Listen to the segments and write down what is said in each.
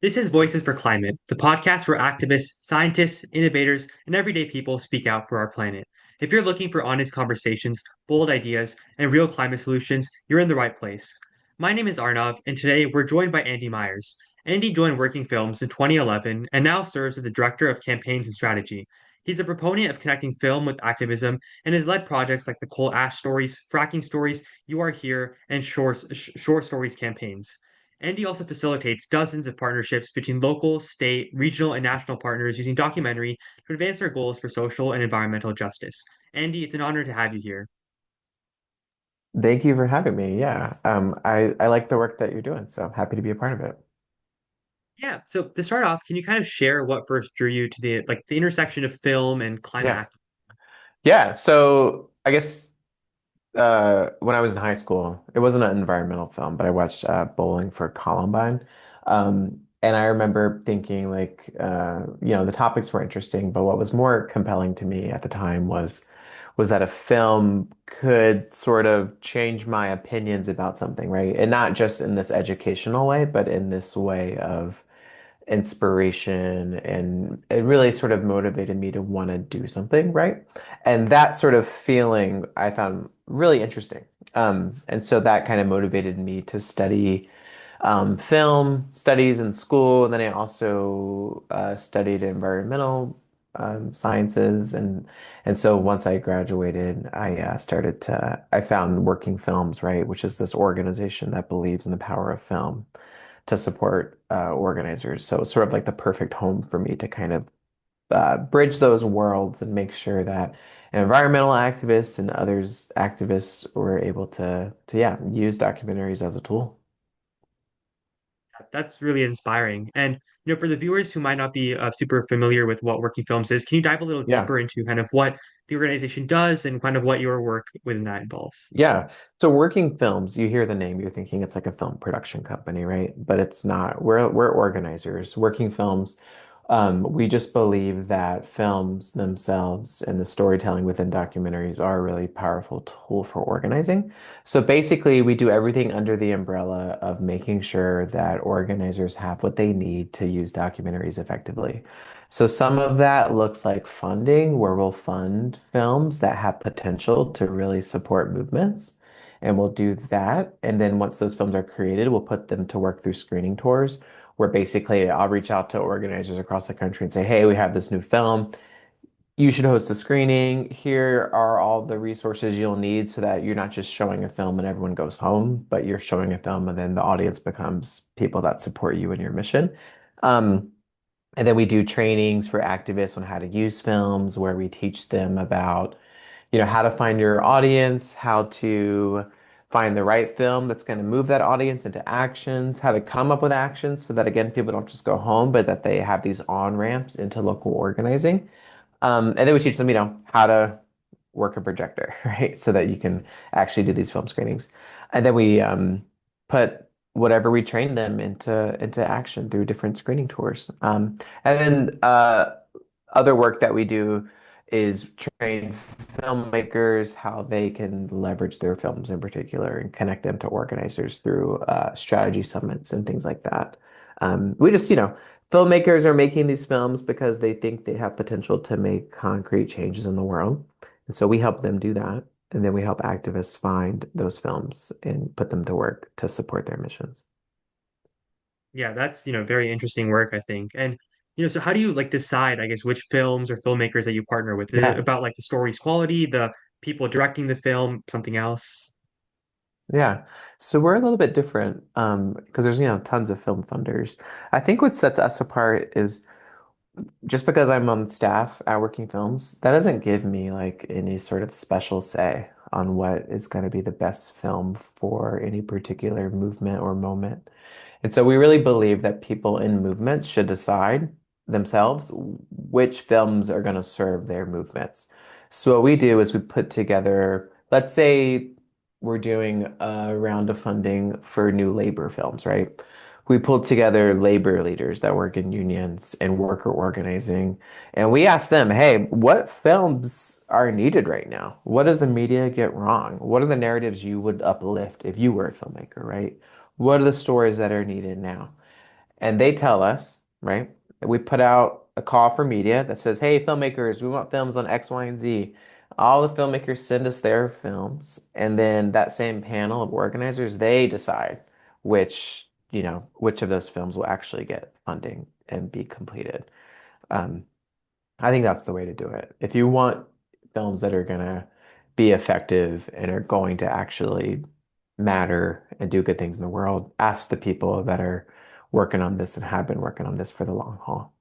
This is Voices for Climate, the podcast where activists, scientists, innovators, and everyday people speak out for our planet. If you're looking for honest conversations, bold ideas, and real climate solutions, you're in the right place. My name is Arnav, and today we're joined by Andy Myers. Andy joined Working Films in 2011 and now serves as the Director of Campaigns and Strategy. He's a proponent of connecting film with activism and has led projects like the Coal Ash Stories, Fracking Stories, You Are Here, and Shore Stories campaigns. Andy also facilitates dozens of partnerships between local, state, regional, and national partners using documentary to advance their goals for social and environmental justice. Andy, it's an honor to have you here. Thank you for having me. Yeah. I like the work that you're doing, so I'm happy to be a part of it. Yeah, so to start off, can you kind of share what first drew you to the intersection of film and climate Yeah. act? Yeah. So I guess when I was in high school, it wasn't an environmental film, but I watched Bowling for Columbine. And I remember thinking the topics were interesting, but what was more compelling to me at the time was that a film could sort of change my opinions about something, right? And not just in this educational way, but in this way of inspiration, and it really sort of motivated me to want to do something, right? And that sort of feeling I found really interesting. And so that kind of motivated me to study film studies in school. And then I also studied environmental sciences, and so once I graduated, I found Working Films, right, which is this organization that believes in the power of film to support organizers. So it's sort of like the perfect home for me to kind of bridge those worlds and make sure that environmental activists and others activists were able to use documentaries as a tool. That's really inspiring. And for the viewers who might not be super familiar with what Working Films is, can you dive a little Yeah. deeper into kind of what the organization does and kind of what your work within that involves? Yeah. So Working Films, you hear the name, you're thinking it's like a film production company, right? But it's not. We're organizers. Working Films, we just believe that films themselves and the storytelling within documentaries are a really powerful tool for organizing. So basically, we do everything under the umbrella of making sure that organizers have what they need to use documentaries effectively. So some of that looks like funding, where we'll fund films that have potential to really support movements. And we'll do that. And then once those films are created, we'll put them to work through screening tours, where basically I'll reach out to organizers across the country and say, hey, we have this new film. You should host a screening. Here are all the resources you'll need so that you're not just showing a film and everyone goes home, but you're showing a film and then the audience becomes people that support you and your mission. Um, and then we do trainings for activists on how to use films, where we teach them about, how to find your audience, how to find the right film that's going to move that audience into actions, how to come up with actions so that, again, people don't just go home, but that they have these on-ramps into local organizing. And then we teach them, how to work a projector, right? So that you can actually do these film screenings. And then we put whatever we train them into action through different screening tours. And then other work that we do is train filmmakers how they can leverage their films in particular and connect them to organizers through strategy summits and things like that. We just, filmmakers are making these films because they think they have potential to make concrete changes in the world. And so we help them do that. And then we help activists find those films and put them to work to support their missions. Yeah, that's, very interesting work, I think. And, so how do you decide, I guess, which films or filmmakers that you partner with? Is it Yeah. about the story's quality, the people directing the film, something else? Yeah. So we're a little bit different because there's, tons of film funders. I think what sets us apart is just because I'm on staff at Working Films, that doesn't give me like any sort of special say on what is going to be the best film for any particular movement or moment. And so we really believe that people in movements should decide themselves which films are going to serve their movements. So what we do is we put together, let's say we're doing a round of funding for new labor films, right? We pulled together labor leaders that work in unions and worker organizing, and we asked them, hey, what films are needed right now? What does the media get wrong? What are the narratives you would uplift if you were a filmmaker, right? What are the stories that are needed now? And they tell us, right? We put out a call for media that says, hey, filmmakers, we want films on X, Y, and Z. All the filmmakers send us their films, and then that same panel of organizers, they decide which of those films will actually get funding and be completed. Um, I think that's the way to do it. If you want films that are gonna be effective and are going to actually matter and do good things in the world, ask the people that are working on this and have been working on this for the long haul.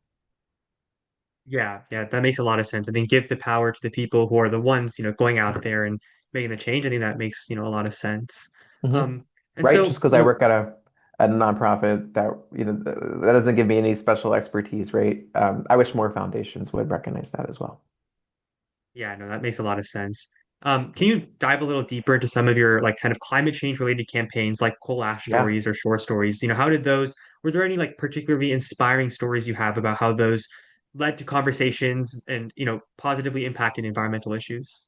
Yeah, yeah, that makes a lot of sense. I think give the power to the people who are the ones, going out there and making the change. I think that makes, a lot of sense. Hmm. Um, and Right? Just so, because I work at a nonprofit that that doesn't give me any special expertise, right? I wish more foundations would recognize that as well. yeah, no, that makes a lot of sense. Can you dive a little deeper into some of your like kind of climate change related campaigns, like coal ash Yeah. stories or shore stories? How did those, were there any like particularly inspiring stories you have about how those led to conversations and, positively impacted environmental issues?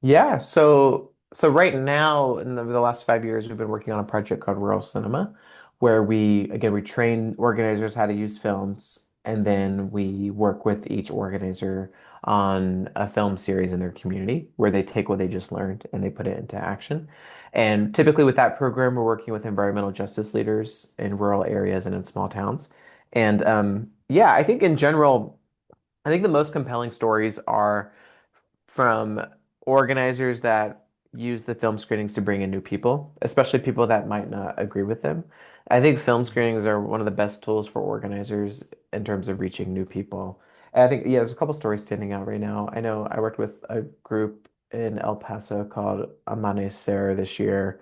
Yeah, so right now in the last 5 years, we've been working on a project called Rural Cinema, where we train organizers how to use films, and then we work with each organizer on a film series in their community where they take what they just learned and they put it into action. And typically with that program, we're working with environmental justice leaders in rural areas and in small towns. And yeah, I think in general, I think the most compelling stories are from organizers that use the film screenings to bring in new people, especially people that might not agree with them. I think film Mhm. screenings are one of the best tools for organizers in terms of reaching new people. And I think, yeah, there's a couple stories standing out right now. I know I worked with a group in El Paso called Amanecer this year,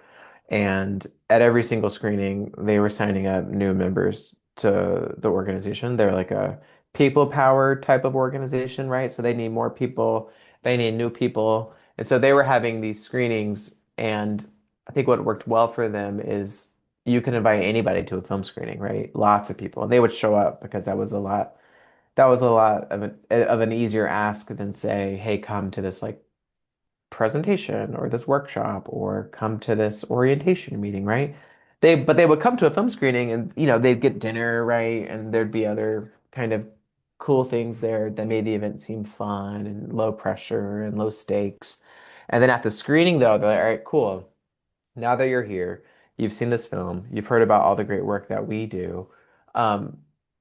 and at every single screening, they were signing up new members to the organization. They're like a people power type of organization, right? So they need more people, they need new people. And so they were having these screenings, and I think what worked well for them is you can invite anybody to a film screening, right? Lots of people. And they would show up because that was a lot of an easier ask than say, hey, come to this like presentation or this workshop or come to this orientation meeting, right? But they would come to a film screening and they'd get dinner, right? And there'd be other kind of cool things there that made the event seem fun and low pressure and low stakes. And then at the screening though, they're like, all right, cool. Now that you're here, you've seen this film, you've heard about all the great work that we do. Um,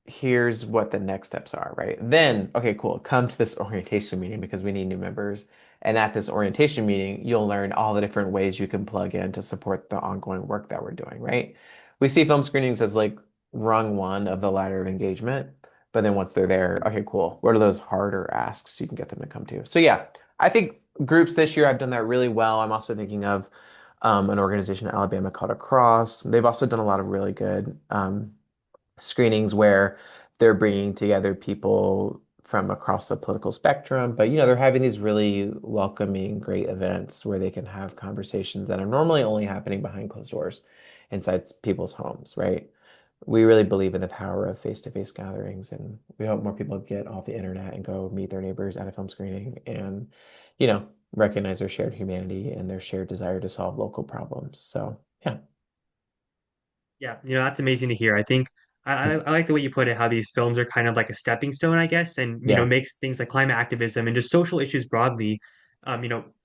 Here's what the next steps are, right? Then, okay, cool. Come to this orientation meeting because we need new members. And at this orientation meeting, you'll learn all the different ways you can plug in to support the ongoing work that we're doing, right? We see film screenings as like rung one of the ladder of engagement. But then once they're there, okay, cool. What are those harder asks you can get them to come to? So yeah, I think groups this year have done that really well. I'm also thinking of an organization in Alabama called Across. They've also done a lot of really good screenings where they're bringing together people from across the political spectrum, but they're having these really welcoming, great events where they can have conversations that are normally only happening behind closed doors inside people's homes, right? We really believe in the power of face-to-face gatherings, and we hope more people get off the internet and go meet their neighbors at a film screening and, recognize their shared humanity and their shared desire to solve local problems. So, yeah. Yeah, that's amazing to hear. I think I like the way you put it, how these films are kind of like a stepping stone, I guess, and Yeah. makes things like climate activism and just social issues broadly,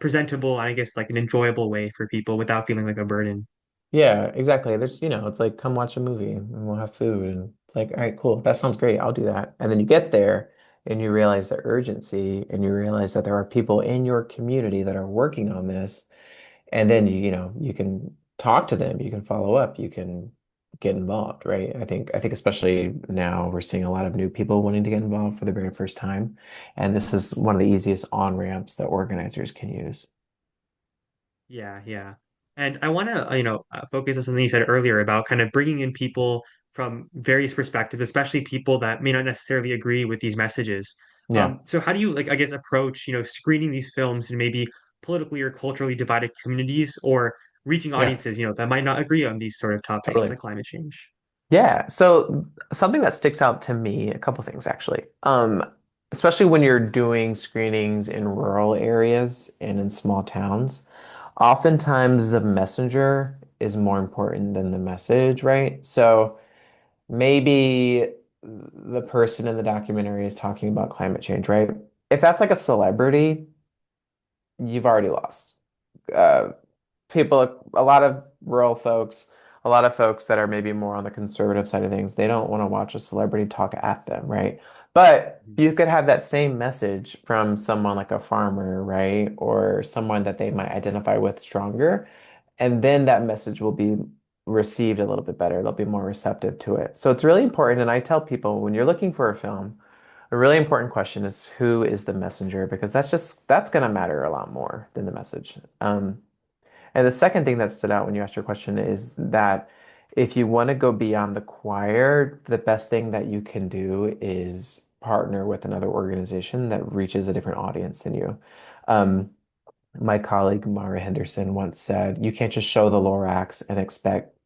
presentable and I guess like an enjoyable way for people without feeling like a burden. Yeah, exactly. It's like come watch a movie and we'll have food. And it's like, all right, cool. That sounds great. I'll do that. And then you get there and you realize the urgency and you realize that there are people in your community that are working on this. And then you can talk to them, you can follow up, you can get involved, right? I think especially now we're seeing a lot of new people wanting to get involved for the very first time. And this is one of the easiest on-ramps that organizers can use. Yeah, yeah. And I want to, focus on something you said earlier about kind of bringing in people from various perspectives, especially people that may not necessarily agree with these messages. Yeah. So how do you like, I guess, approach, screening these films in maybe politically or culturally divided communities or reaching Yeah, audiences, that might not agree on these sort of topics totally. like climate change? Yeah, so something that sticks out to me, a couple things actually. Especially when you're doing screenings in rural areas and in small towns, oftentimes the messenger is more important than the message, right? So maybe the person in the documentary is talking about climate change, right? If that's like a celebrity, you've already lost. Uh, People, a lot of rural folks, a lot of folks that are maybe more on the conservative side of things, they don't want to watch a celebrity talk at them, right? But you could have that same message from someone like a farmer, right? Or someone that they might identify with stronger. And then that message will be received a little bit better. They'll be more receptive to it. So it's really important. And I tell people when you're looking for a film, a really important question is who is the messenger? Because that's going to matter a lot more than the message. And the second thing that stood out when you asked your question is that if you want to go beyond the choir, the best thing that you can do is partner with another organization that reaches a different audience than you. Um, my colleague Mara Henderson once said, you can't just show the Lorax and expect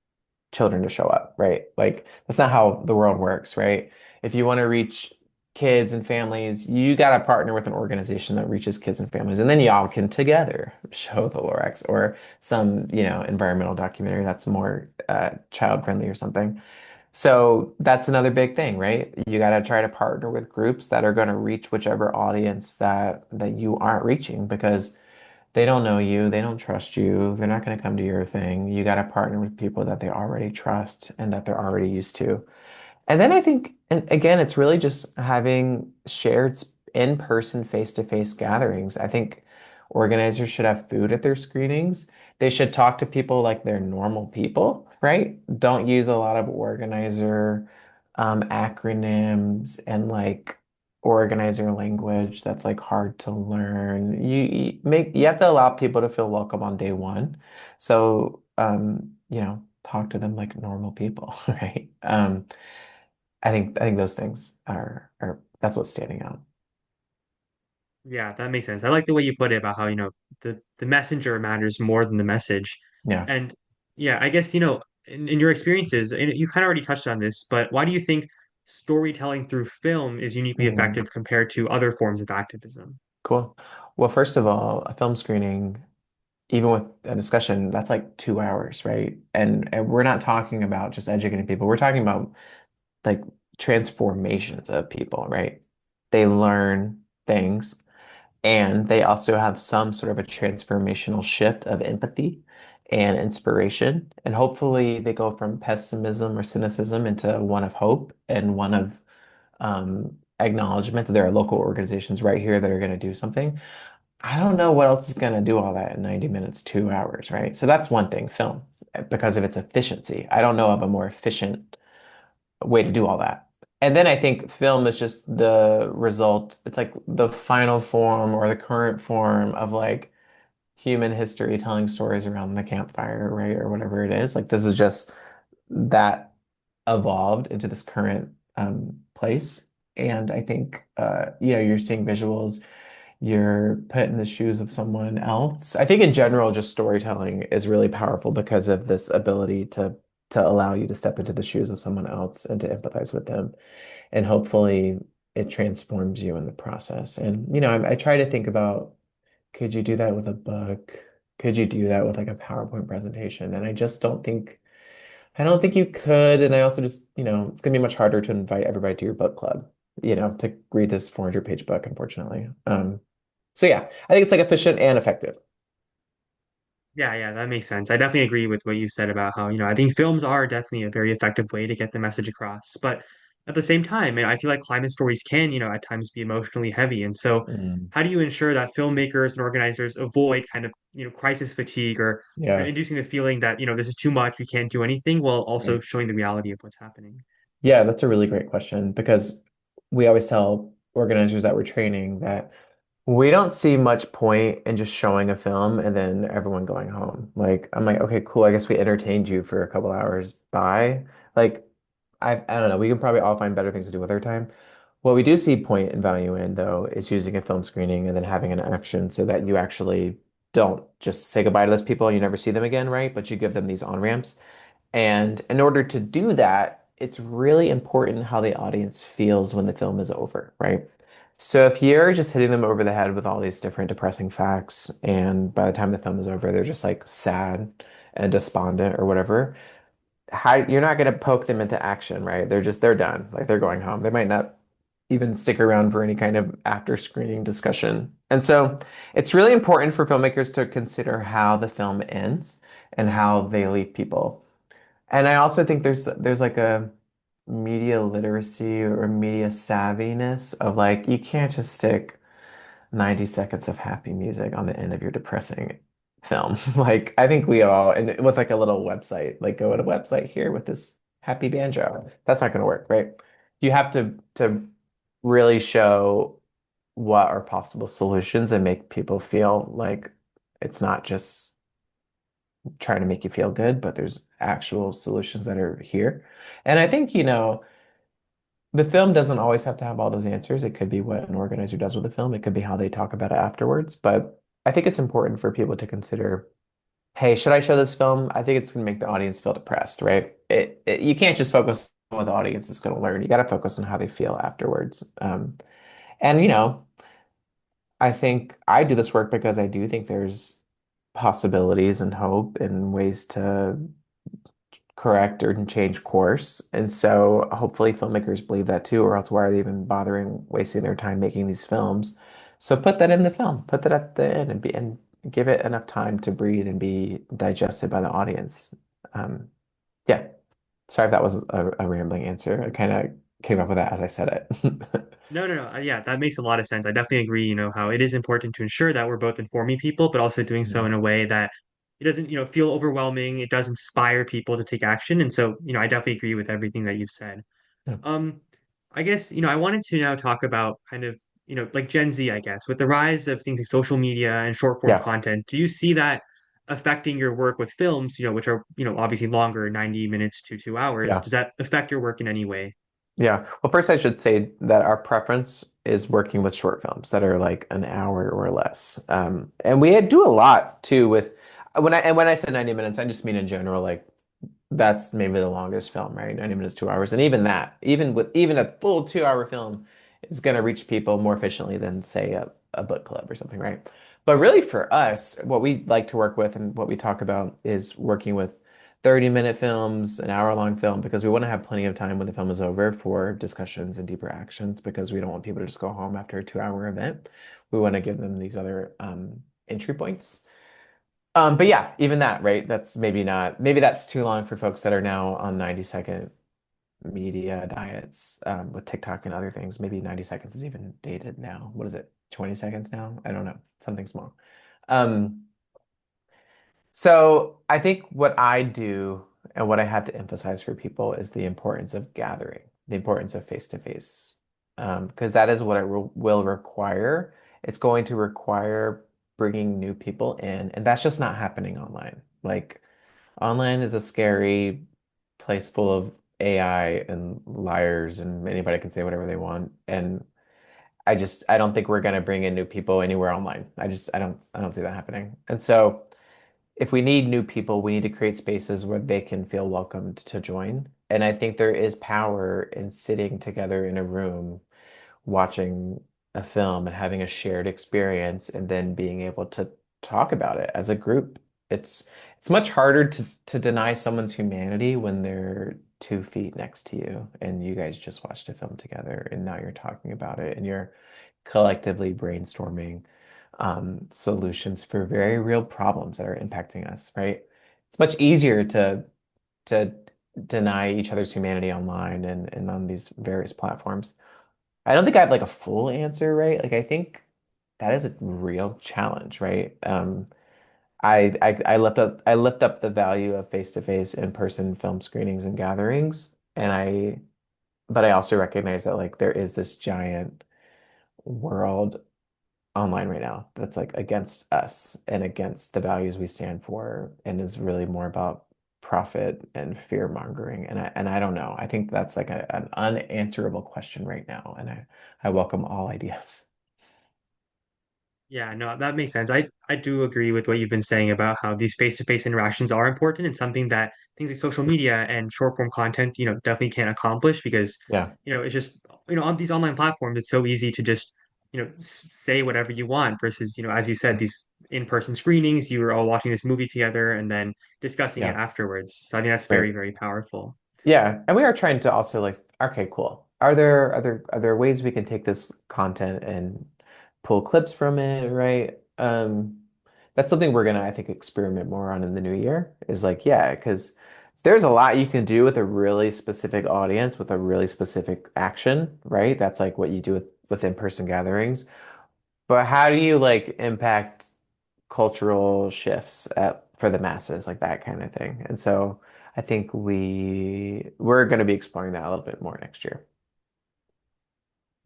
children to show up, right? Like that's not how the world works, right? If you want to reach kids and families, you got to partner with an organization that reaches kids and families, and then y'all can together show the Lorax or some, environmental documentary that's more child friendly or something. So that's another big thing, right? You got to try to partner with groups that are going to reach whichever audience that you aren't reaching because they don't know you, they don't trust you, they're not going to come to your thing. You got to partner with people that they already trust and that they're already used to. And then I think, and again, it's really just having shared in-person, face-to-face gatherings. I think organizers should have food at their screenings. They should talk to people like they're normal people, right? Don't use a lot of organizer acronyms and like organizer language that's like hard to learn. You have to allow people to feel welcome on day one. So talk to them like normal people, right? I think those things are that's what's standing out. Yeah, that makes sense. I like the way you put it about how, the messenger matters more than the message. Yeah. And yeah, I guess, in your experiences, and you kind of already touched on this, but why do you think storytelling through film is uniquely Mhm. effective compared to other forms of activism? Cool. Well, first of all, a film screening, even with a discussion, that's like 2 hours, right? And we're not talking about just educating people. We're talking about like transformations of people, right? They learn things and they also have some sort of a transformational shift of empathy and inspiration. And hopefully they go from pessimism or cynicism into one of hope and one of acknowledgement that there are local organizations right here that are going to do something. I don't know what else is going to do all that in 90 minutes, 2 hours, right? So that's one thing, film, because of its efficiency. I don't know of a more efficient way to do all that. And then I think film is just the result. It's like the final form or the current form of like human history telling stories around the campfire, right? Or whatever it is. Like this is just that evolved into this current place. And I think you're seeing visuals, you're put in the shoes of someone else. I think in general, just storytelling is really powerful because of this ability to allow you to step into the shoes of someone else and to empathize with them. And hopefully it transforms you in the process. And I try to think about could you do that with a book? Could you do that with like a PowerPoint presentation? And I don't think you could. And I also just, it's gonna be much harder to invite everybody to your book club, to read this 400-page book, unfortunately. So yeah, I think it's like efficient and effective. Yeah, yeah, that makes sense. I definitely agree with what you said about how, I think films are definitely a very effective way to get the message across. But at the same time, and I feel like climate stories can, at times be emotionally heavy. And so Mm, how do you ensure that filmmakers and organizers avoid kind of, crisis fatigue or yeah. inducing the feeling that, this is too much, we can't do anything, while also Right. showing the reality of what's happening? Yeah, that's a really great question because we always tell organizers that we're training that we don't see much point in just showing a film and then everyone going home. Like, I'm like, okay, cool. I guess we entertained you for a couple hours. Bye. Like, I don't know. We can probably all find better things to do with our time. What we do see point and value in, though, is using a film screening and then having an action so that you actually don't just say goodbye to those people and you never see them again, right? But you give them these on-ramps. And in order to do that, it's really important how the audience feels when the film is over, right? So if you're just hitting them over the head with all these different depressing facts, and by the time the film is over, they're just like sad and despondent or whatever, how you're not going to poke them into action, right? They're done. Like they're going home. They might not even stick around for any kind of after screening discussion. And so it's really important for filmmakers to consider how the film ends and how they leave people. And I also think there's like a media literacy or media savviness of like you can't just stick 90 seconds of happy music on the end of your depressing film. Like I think we all and with like a little website, like go to a website here with this happy banjo. That's not going to work, right? You have to really show what are possible solutions and make people feel like it's not just trying to make you feel good, but there's actual solutions that are here. And I think, the film doesn't always have to have all those answers. It could be what an organizer does with the film. It could be how they talk about it afterwards. But I think it's important for people to consider, hey, should I show this film? I think it's going to make the audience feel depressed, right? You can't just focus on what the audience is going to learn. You got to focus on how they feel afterwards. And, I think I do this work because I do think there's possibilities and hope and ways to correct or change course. And so hopefully filmmakers believe that too, or else why are they even bothering wasting their time making these films? So put that in the film, put that at the end and give it enough time to breathe and be digested by the audience. Um, yeah. Sorry if that was a rambling answer. I kind of came up with that as I said it. No, no, no. Yeah, that makes a lot of sense. I definitely agree, how it is important to ensure that we're both informing people, but also doing so Yeah. in a way that it doesn't, feel overwhelming. It does inspire people to take action. And so, I definitely agree with everything that you've said. Yeah. Um, I guess, I wanted to now talk about kind of, like Gen Z, I guess, with the rise of things like social media and short form Yeah. content. Do you see that affecting your work with films, which are, obviously longer, 90 minutes to 2 hours? Yeah. Does that affect your work in any way? Yeah. Well, first I should say that our preference is working with short films that are like an hour or less. And we do a lot too with when I said 90 minutes, I just mean in general, like that's maybe the longest film, right? 90 minutes, 2 hours. And even that, even a full 2 hour film is going to reach people more efficiently than say a book club or something, right? But really for us, what we like to work with and what we talk about is working with 30-minute films, an hour-long film, because we want to have plenty of time when the film is over for discussions and deeper actions because we don't want people to just go home after a 2 hour event. We want to give them these other entry points. But yeah, even that, right? That's maybe not, maybe that's too long for folks that are now on 90-second media diets with TikTok and other things. Maybe 90 seconds is even dated now. What is it? 20 seconds now? I don't know. Something small. Um, so I think what I do and what I have to emphasize for people is the importance of gathering, the importance of face-to-face, because that is what it will require. It's going to require bringing new people in, and that's just not happening online. Like online is a scary place full of AI and liars, and anybody can say whatever they want. And I don't think we're going to bring in new people anywhere online. I don't see that happening. And so if we need new people, we need to create spaces where they can feel welcomed to join. And I think there is power in sitting together in a room, watching a film and having a shared experience, and then being able to talk about it as a group. It's it's much harder to deny someone's humanity when they're 2 feet next to you and you guys just watched a film together and now you're talking about it and you're collectively brainstorming solutions for very real problems that are impacting us, right? It's much easier to deny each other's humanity online and on these various platforms. I don't think I have like a full answer, right? Like I think that is a real challenge, right? I lift up the value of face-to-face in-person film screenings and gatherings, and but I also recognize that like there is this giant world online right now that's like against us and against the values we stand for and is really more about profit and fear mongering. And I don't know. I think that's like an unanswerable question right now. And I welcome all ideas. Yeah, no, that makes sense. I do agree with what you've been saying about how these face-to-face interactions are important and something that things like social media and short form content, definitely can't accomplish because, Yeah. it's just, on these online platforms, it's so easy to just, say whatever you want versus, as you said, these in-person screenings, you were all watching this movie together and then discussing it Yeah, afterwards. So I think that's very, right. very powerful. Yeah, and we are trying to also like, okay, cool. Are there ways we can take this content and pull clips from it, right? That's something we're gonna, I think, experiment more on in the new year. Is like, yeah, because there's a lot you can do with a really specific audience with a really specific action, right? That's like what you do with in-person gatherings. But how do you like impact cultural shifts for the masses, like that kind of thing? And so I think we're going to be exploring that a little bit more next year.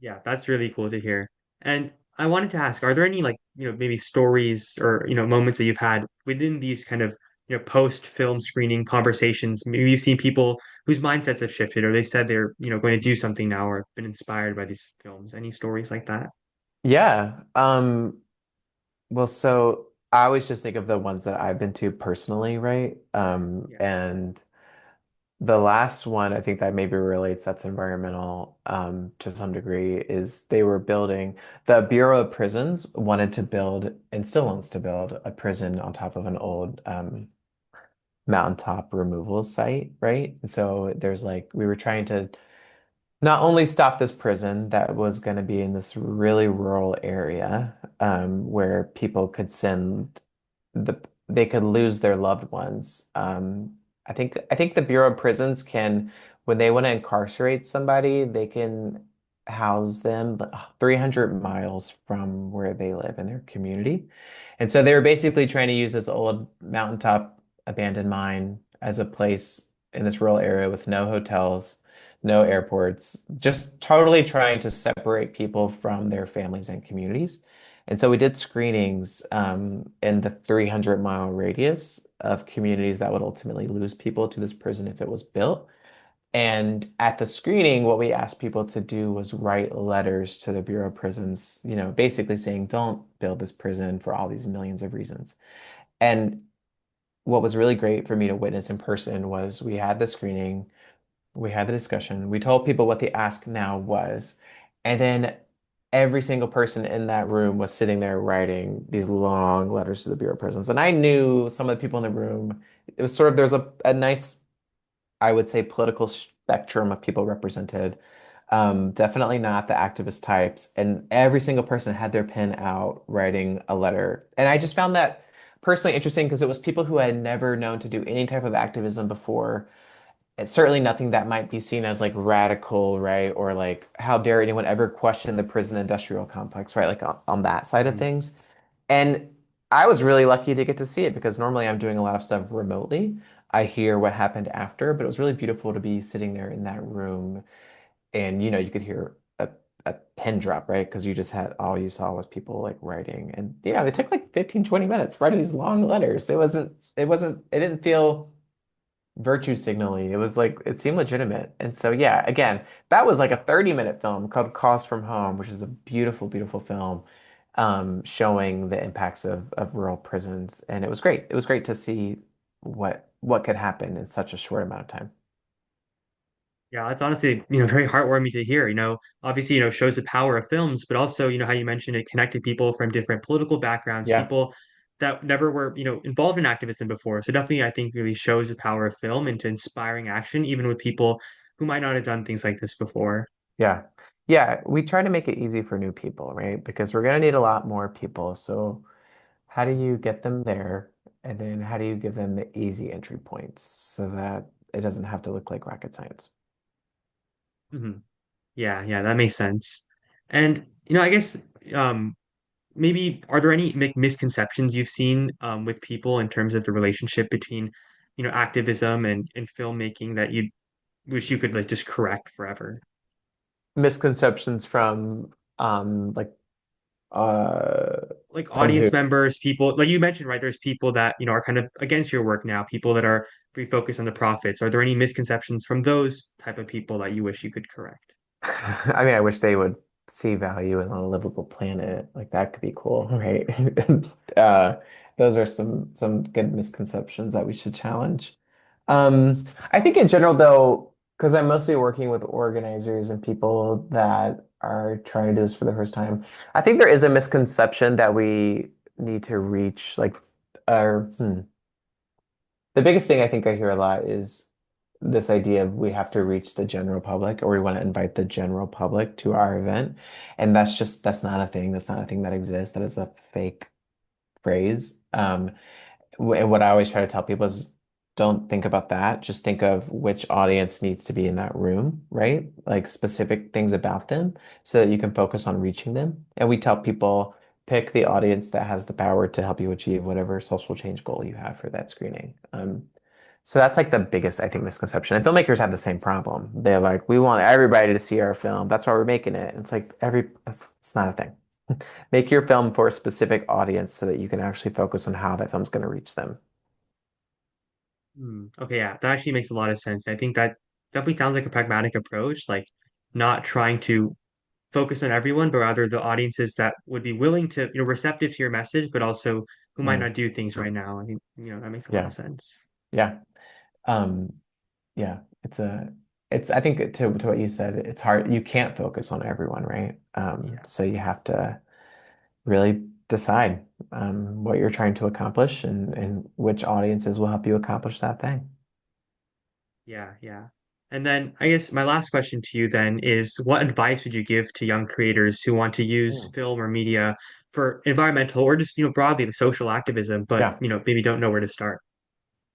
Yeah, that's really cool to hear. And I wanted to ask, are there any like, maybe stories or, moments that you've had within these kind of, post-film screening conversations? Maybe you've seen people whose mindsets have shifted or they said they're, going to do something now or been inspired by these films. Any stories like that? Yeah. Well, so I always just think of the ones that I've been to personally, right? Yeah. And the last one I think that maybe relates that's environmental to some degree is they were building the Bureau of Prisons wanted to build and still wants to build a prison on top of an old mountaintop removal site, right? And so there's like we were trying to not only stop this prison that was going to be in this really rural area where people could send they could lose their loved ones. I think the Bureau of Prisons can, when they want to incarcerate somebody, they can house them 300 miles from where they live in their community. And so they were basically trying to use this old mountaintop abandoned mine as a place in this rural area with no hotels, no airports, just totally trying to separate people from their families and communities. And so we did screenings in the 300-mile radius of communities that would ultimately lose people to this prison if it was built. And at the screening, what we asked people to do was write letters to the Bureau of Prisons, basically saying, don't build this prison for all these millions of reasons. And what was really great for me to witness in person was we had the screening. We had the discussion. We told people what the ask now was. And then every single person in that room was sitting there writing these long letters to the Bureau of Prisons. And I knew some of the people in the room. It was sort of, there's a nice, I would say, political spectrum of people represented. Definitely not the activist types. And every single person had their pen out writing a letter. And I just found that personally interesting because it was people who had never known to do any type of activism before. It's certainly nothing that might be seen as like radical, right? Or like, how dare anyone ever question the prison industrial complex, right? Like on that side of Mhm. things. And I was really lucky to get to see it because normally I'm doing a lot of stuff remotely. I hear what happened after, but it was really beautiful to be sitting there in that room and you could hear a pin drop, right? Because you just had all you saw was people like writing. And yeah, they took like 15, 20 minutes writing these long letters. It didn't feel virtue signaling. It was like it seemed legitimate. And so yeah, again, that was like a 30-minute film called Cause from Home, which is a beautiful, beautiful film showing the impacts of rural prisons. And it was great. It was great to see what could happen in such a short amount of time. Yeah, it's honestly, very heartwarming to hear. Obviously, shows the power of films, but also, how you mentioned it connected people from different political backgrounds, Yeah. people that never were, involved in activism before. So definitely, I think really shows the power of film into inspiring action, even with people who might not have done things like this before. Yeah. Yeah, we try to make it easy for new people, right? Because we're going to need a lot more people. So how do you get them there? And then how do you give them the easy entry points so that it doesn't have to look like rocket science? Hmm. Yeah, yeah, that makes sense. And, I guess um, maybe are there any misconceptions you've seen with people in terms of the relationship between, activism and filmmaking that you wish you could like just correct forever? Misconceptions like uh Like from who? audience members, people like you mentioned, right? There's people that, are kind of against your work now, people that are very focused on the profits. Are there any misconceptions from those type of people that you wish you could correct? I mean, I wish they would see value in a livable planet. Like that could be cool, right? Uh, those are some good misconceptions that we should challenge. Um, I think in general, though, because I'm mostly working with organizers and people that are trying to do this for the first time. I think there is a misconception that we need to reach like our the biggest thing I think I hear a lot is this idea of we have to reach the general public or we want to invite the general public to our event. And that's not a thing. That's not a thing that exists. That is a fake phrase. And what I always try to tell people is don't think about that. Just think of which audience needs to be in that room, right? Like specific things about them so that you can focus on reaching them. And we tell people pick the audience that has the power to help you achieve whatever social change goal you have for that screening. So that's like the biggest, I think, misconception. And filmmakers have the same problem. They're like, we want everybody to see our film. That's why we're making it. And it's like it's not a thing. Make your film for a specific audience so that you can actually focus on how that film's going to reach them. Okay, yeah, that actually makes a lot of sense. I think that definitely sounds like a pragmatic approach, like not trying to focus on everyone, but rather the audiences that would be willing to, receptive to your message, but also who might Mm, not do things right now. I think, that makes a lot yeah, of sense. yeah, um, yeah. I think to what you said, it's hard. You can't focus on everyone, right? Yeah, So you have to really decide what you're trying to accomplish and which audiences will help you accomplish that thing. yeah, yeah. And then I guess my last question to you then is what advice would you give to young creators who want to use Mm. film or media for environmental or just, broadly the social activism, but, Yeah. maybe don't know where to start?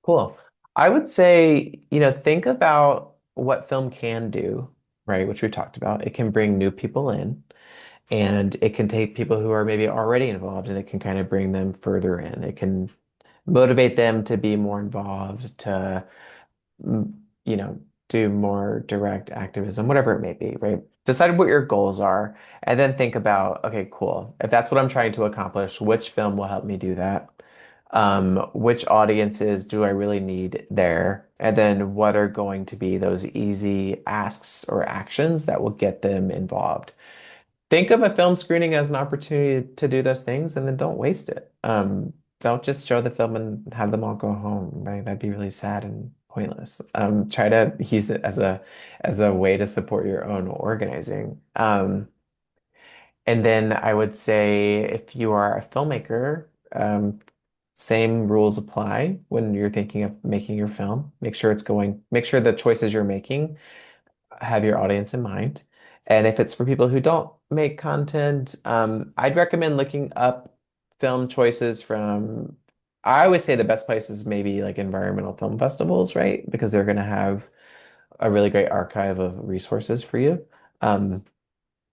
Cool. I would say, think about what film can do, right? Which we've talked about. It can bring new people in, and it can take people who are maybe already involved, and it can kind of bring them further in. It can motivate them to be more involved, to, mm, you know, do more direct activism, whatever it may be, right? Decide what your goals are, and then think about, okay, cool. If that's what I'm trying to accomplish, which film will help me do that? Which audiences do I really need there? And then what are going to be those easy asks or actions that will get them involved? Think of a film screening as an opportunity to do those things and then don't waste it. Don't just show the film and have them all go home, right? That'd be really sad and pointless. Try to use it as a way to support your own organizing. And then I would say if you are a filmmaker, same rules apply when you're thinking of making your film. Make sure the choices you're making have your audience in mind. And if it's for people who don't make content, I'd recommend looking up film choices from, I always say the best places maybe like environmental film festivals, right? Because they're going to have a really great archive of resources for you. Um,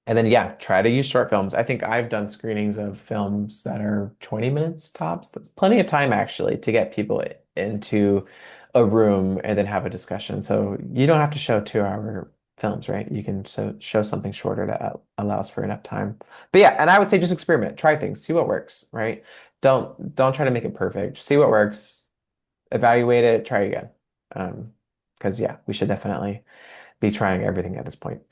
and then, yeah, try to use short films. I think I've done screenings of films that are 20 minutes tops. That's plenty of time actually to get people into a room and then have a discussion. So you don't have to show 2 hour films, right? You can show something shorter that allows for enough time. But yeah, and I would say just experiment, try things, see what works, right? Don't try to make it perfect. See what works, evaluate it, try again. Because yeah, we should definitely be trying everything at this point.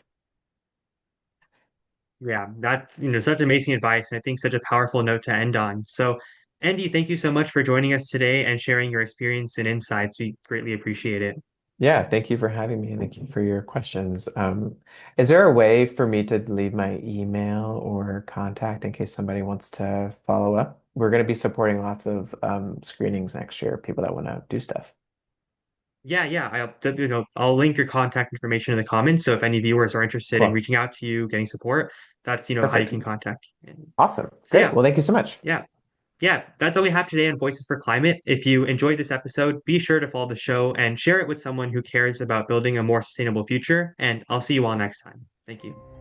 Yeah, that's, such amazing advice and I think such a powerful note to end on. So, Andy, thank you so much for joining us today and sharing your experience and insights. We greatly appreciate it. Yeah, thank you for having me and thank you for your questions. Is there a way for me to leave my email or contact in case somebody wants to follow up? We're going to be supporting lots of screenings next year, people that want to do stuff. Yeah, yeah. I'll link your contact information in the comments. So if any viewers are interested in Cool. reaching out to you, getting support, that's, how you Perfect. can contact. And Awesome. so Great. yeah, Well, thank you so much. yeah, yeah. That's all we have today on Voices for Climate. If you enjoyed this episode, be sure to follow the show and share it with someone who cares about building a more sustainable future. And I'll see you all next time. Thank you.